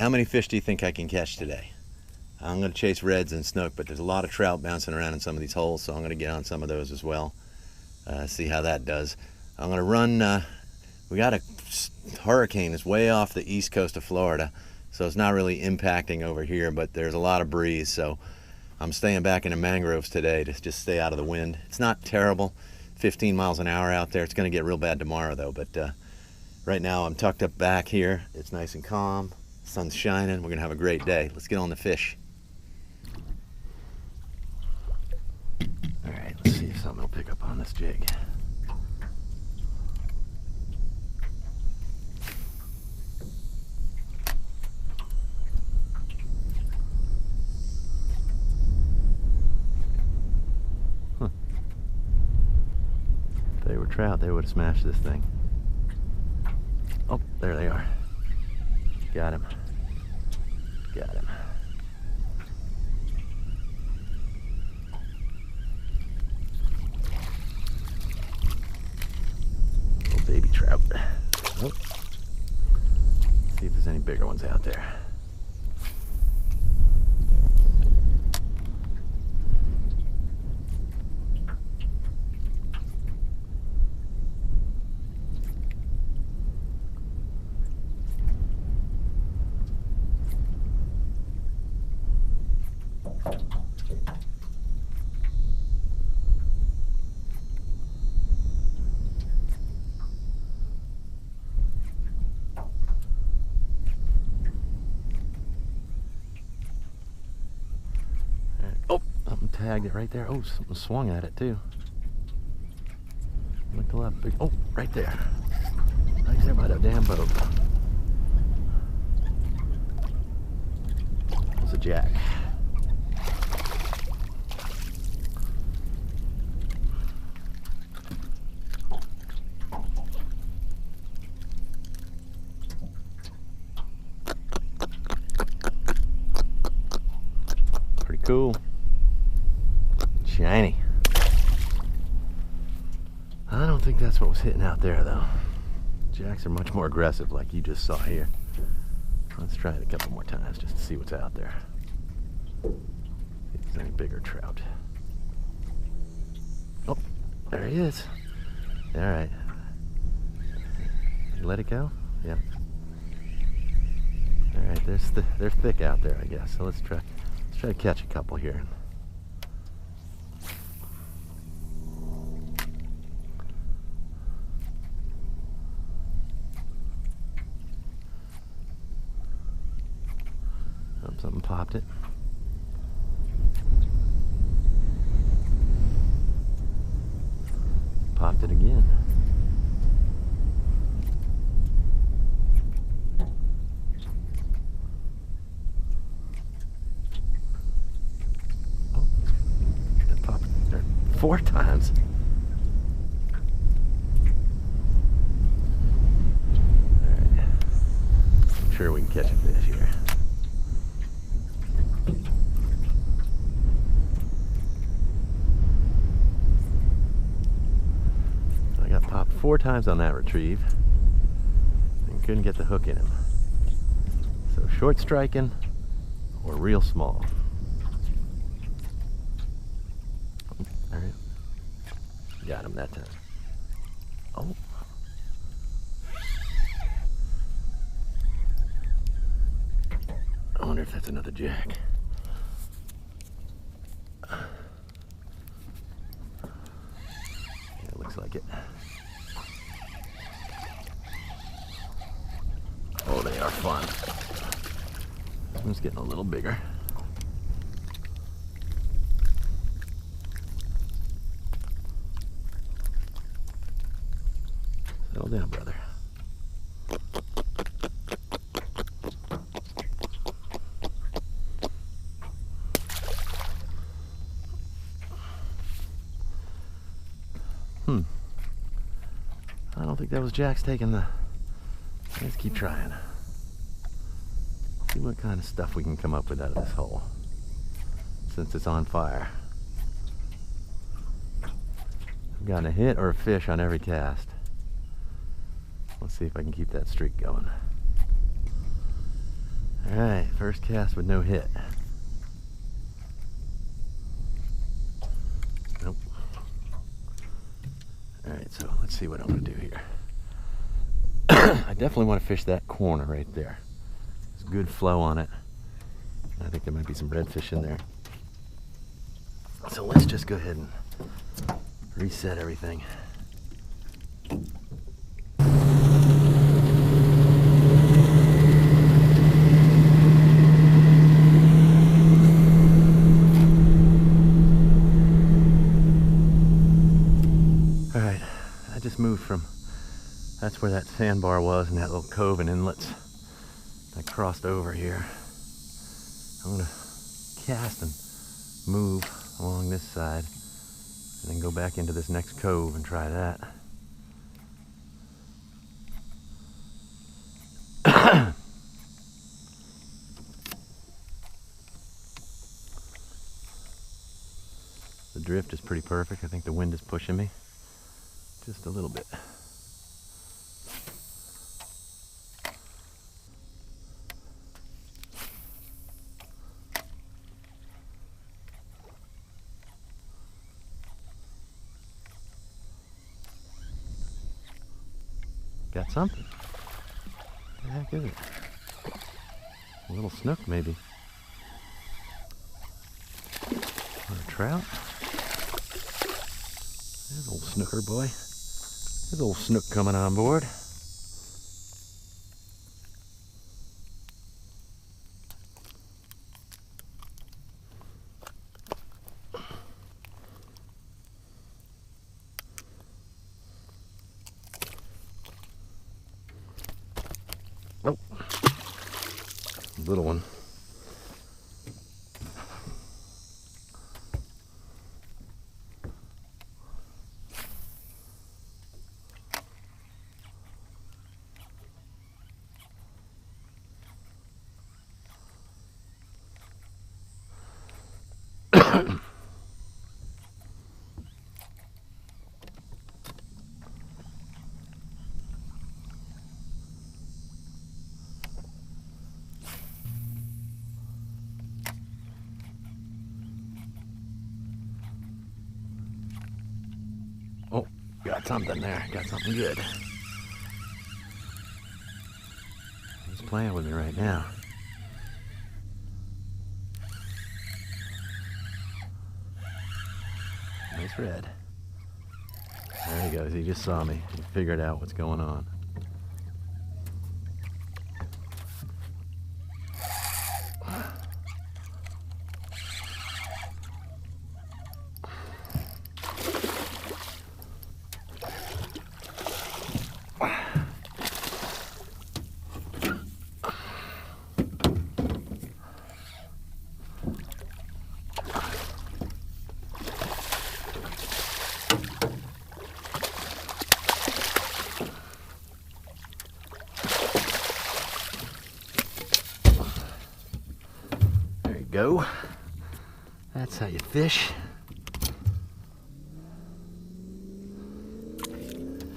how many fish do you think I can catch today? I'm going to chase reds and snook, but there's a lot of trout bouncing around in some of these holes, so I'm going to get on some of those as well. See how that does. I'm going to run, we got a hurricane that's way off the east coast of Florida, so it's not really impacting over here, but there's a lot of breeze, so I'm staying back in the mangroves today to just stay out of the wind. It's not terrible, 15 miles an hour out there. It's going to get real bad tomorrow though, but right now I'm tucked up back here. It's nice and calm, sun's shining. We're going to have a great day. Let's get on the fish. All right, let's see if something will pick up on this jig. If they were trout, they would have smashed this thing. Oh, there they are. Got him. Got him. Little baby trout. Oh. See if there's any bigger ones out there. Oh, something tagged it right there. Oh, something swung at it too. Looked a lot big. Oh, right there. Right there by that damn boat. It's a jack. Pretty cool. Shiny. I don't think that's what was hitting out there though. Jacks are much more aggressive like you just saw here. Let's try it a couple more times just to see what's out there. See if there's any bigger trout. Oh, there he is. All right. Let it go? Yeah. All right, they're thick out there, I guess. So let's try to catch a couple here. Something popped it. Popped it again. Oh, it popped there 4 times. All right. I'm sure we can catch a fish here. Popped 4 times on that retrieve and couldn't get the hook in him. So short striking or real small. Oh, all right. Got him that time. Oh. I wonder if that's another jack. Yeah, it looks like it. Oh, they are fun. This one's getting a little bigger. Settle down, brother. I don't think that was Jack's taking the... Let's keep trying. See what kind of stuff we can come up with out of this hole, since it's on fire. I've gotten a hit or a fish on every cast. Let's see if I can keep that streak going. Alright, first cast with no hit. Nope. Alright, so let's see what I'm going to do here. I definitely want to fish that corner right there. There's good flow on it. I think there might be some redfish in there. So let's just go ahead and reset everything. Alright, I just moved from, that's where that sandbar was and that little cove and inlets. I crossed over here. I'm going to cast and move along this side and then go back into this next cove and try that. The drift is pretty perfect. I think the wind is pushing me just a little bit. Got something. What the heck is it? A little snook, maybe. Or a trout. There's old snooker boy. There's old snook coming on board. Oh, little one. Oh, got something there. Got something good. He's playing with me right now. Nice red. There he goes. He just saw me. He figured out what's going on. Go. That's how you fish.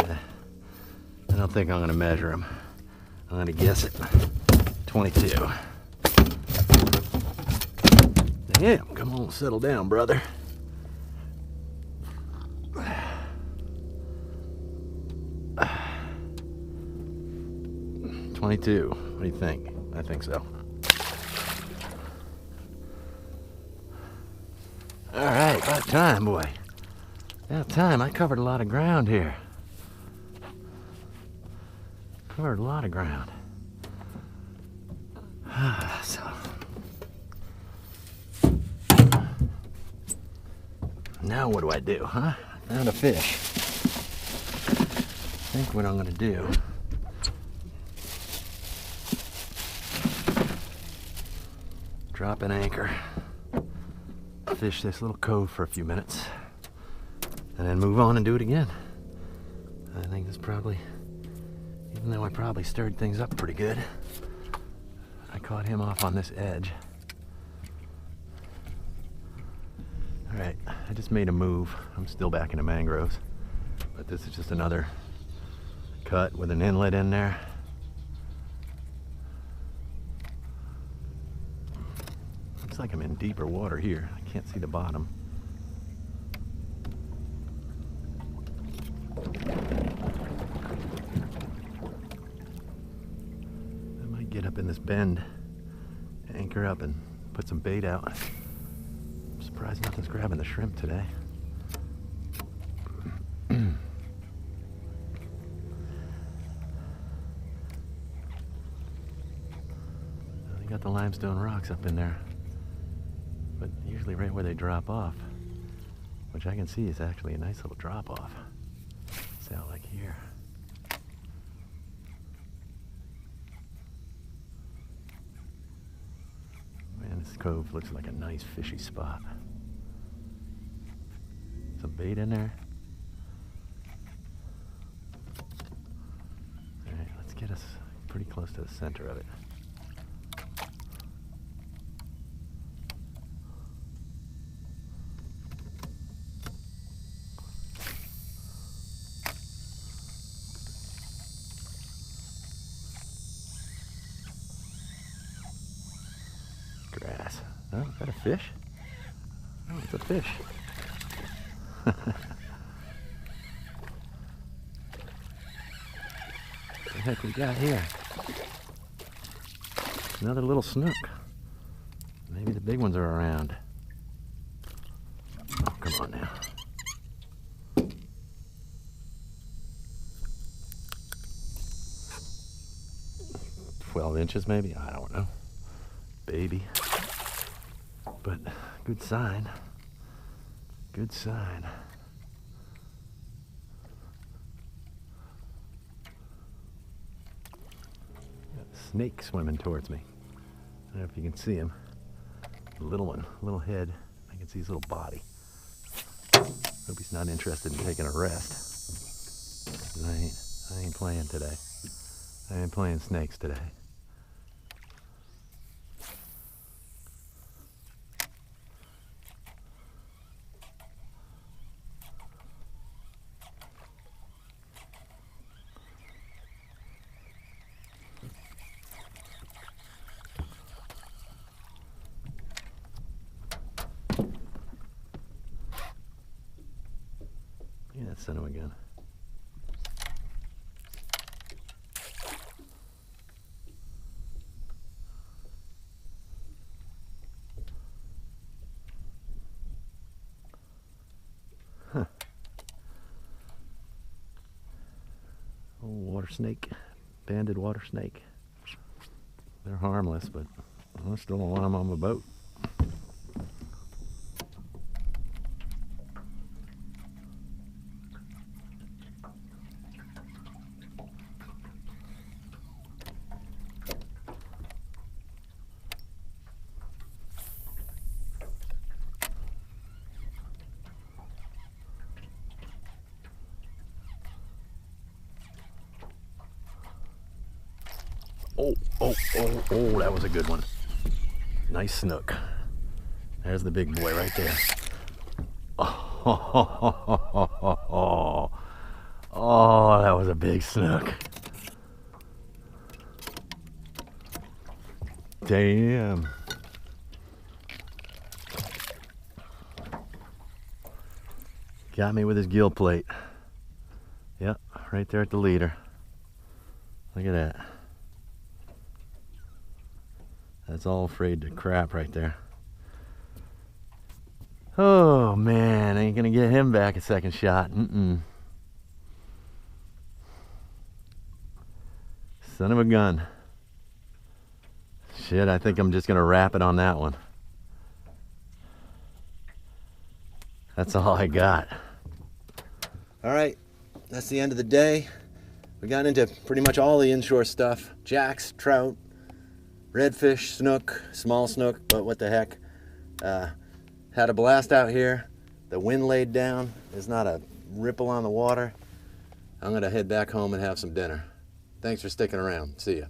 I don't think I'm going to measure them. I'm going to guess it. 22. Damn, come on, settle down, brother. $22. What do you think? I think so. All right, about time, boy. About time. I covered a lot of ground here. Covered a lot of ground. So now what do I do, huh? I found a fish. I think what I'm gonna do drop an anchor, fish this little cove for a few minutes, and then move on and do it again. I think that's probably, even though I probably stirred things up pretty good, I caught him off on this edge. All right, I just made a move. I'm still back in the mangroves, but this is just another cut with an inlet in there. Looks like I'm in deeper water here. I can't see the bottom. I might get up in this bend, anchor up and put some bait out. I'm surprised nothing's grabbing the shrimp today. They got the limestone rocks up in there, but usually right where they drop off, which I can see is actually a nice little drop off. It's out like here. Man, this cove looks like a nice fishy spot. Some bait in there. All right, let's get us pretty close to the center of it. Grass. Oh, is that a fish? Oh, it's a fish. What the heck we got here? Another little snook. Maybe the big ones are around. Oh, come on now. 12 inches maybe? I don't know. Baby. But good sign. Good sign. Got a snake swimming towards me. I don't know if you can see him. A little one, little head. I can see his little body. Hope he's not interested in taking a rest. I ain't playing today. I ain't playing snakes today. Yeah, that son of a gun. Huh. Old water snake, banded water snake. They're harmless, but I still don't want them on my boat. Oh, that was a good one. Nice snook. There's the big boy right there. Oh, that was a big snook. Damn. Got me with his gill plate. Yep, right there at the leader. Look at that. That's all afraid to crap right there. Oh man, ain't gonna get him back a second shot. Son of a gun. Shit, I think I'm just gonna wrap it on that one. That's all I got. All right, that's the end of the day. We got into pretty much all the inshore stuff. Jacks, trout, redfish, snook, small snook, but what the heck. Had a blast out here. The wind laid down. There's not a ripple on the water. I'm gonna head back home and have some dinner. Thanks for sticking around. See ya.